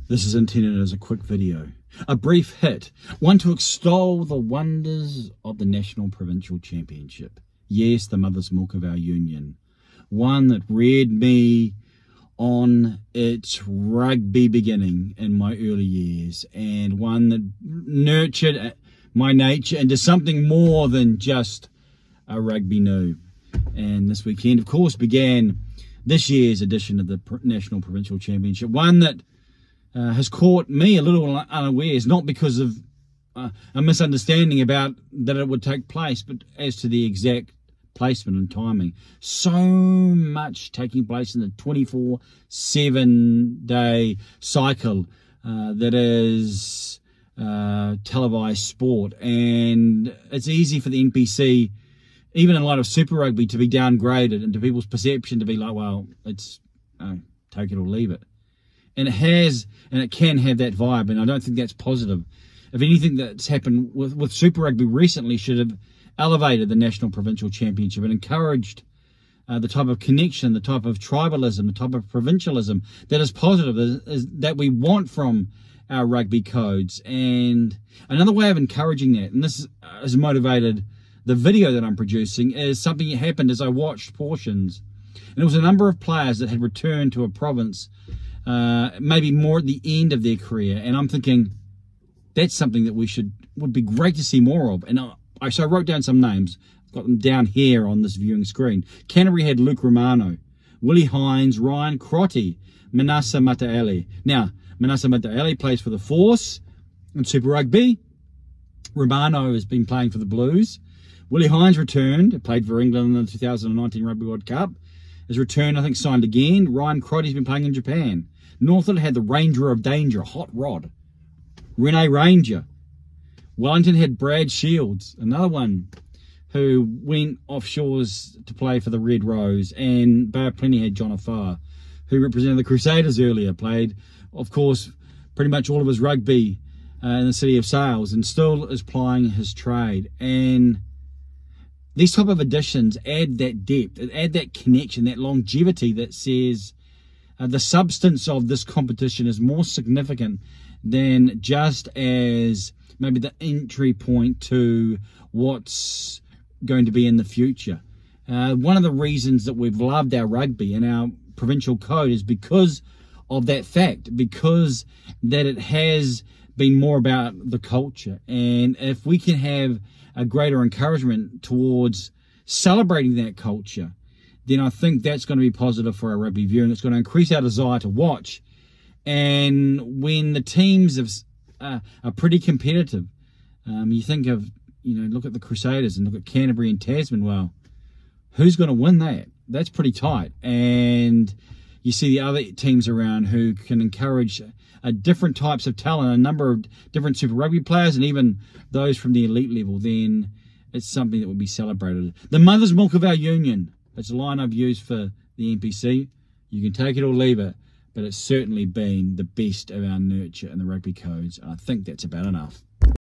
This is intended as a quick video, a brief hit, one to extol the wonders of the National Provincial Championship. Yes, the mother's milk of our union. One that reared me on its rugby beginning in my early years, and one that nurtured my nature into something more than just a rugby noob. And this weekend, of course, began this year's edition of the National Provincial Championship, one that has caught me a little unawares, not because of a misunderstanding about that it would take place, but as to the exact placement and timing. So much taking place in the 24/7 day cycle that is televised sport, and it's easy for the NPC, even in light of Super Rugby, to be downgraded and to people's perception to be like, well, it's take it or leave it. And it has, and it can have that vibe, and I don't think that's positive. If anything that's happened with Super Rugby recently should have elevated the National Provincial Championship and encouraged the type of connection, the type of tribalism, the type of provincialism that is positive, that we want from our rugby codes. And another way of encouraging that, and this has motivated the video that I'm producing, is something that happened as I watched portions. And it was a number of players that had returned to a province maybe more at the end of their career, and I'm thinking that's something that would be great to see more of. And so I wrote down some names. I've got them down here on this viewing screen. Canterbury had Luke Romano, Willie Hines, Ryan Crotty, Manasa Mataele. Now, Manasa Mataele plays for the Force in Super Rugby. Romano has been playing for the Blues. Willie Hines returned, played for England in the 2019 Rugby World Cup. Has returned, I think, signed again. Ryan Crotty's been playing in Japan. Northland had the Ranger of Danger, Hot Rod. Rene Ranger. Wellington had Brad Shields, another one who went offshores to play for the Red Rose. And Bay of Plenty had John Afar, who represented the Crusaders earlier. Played, of course, pretty much all of his rugby in the city of Sales, and still is plying his trade. And these type of additions add that depth, add that connection, that longevity that says the substance of this competition is more significant than just as maybe the entry point to what's going to be in the future. One of the reasons that we've loved our rugby and our provincial code is because of that fact, because that it has been more about the culture. And if we can have a greater encouragement towards celebrating that culture, then I think that's going to be positive for our rugby viewing. It's going to increase our desire to watch. And when the teams are pretty competitive, you think of, look at the Crusaders and look at Canterbury and Tasman. Well, who's going to win that? That's pretty tight. And you see the other teams around who can encourage different types of talent, a number of different Super Rugby players, and even those from the elite level, then it's something that would be celebrated. The mother's milk of our union. It's a line I've used for the NPC. You can take it or leave it, but it's certainly been the best of our nurture and the rugby codes. And I think that's about enough.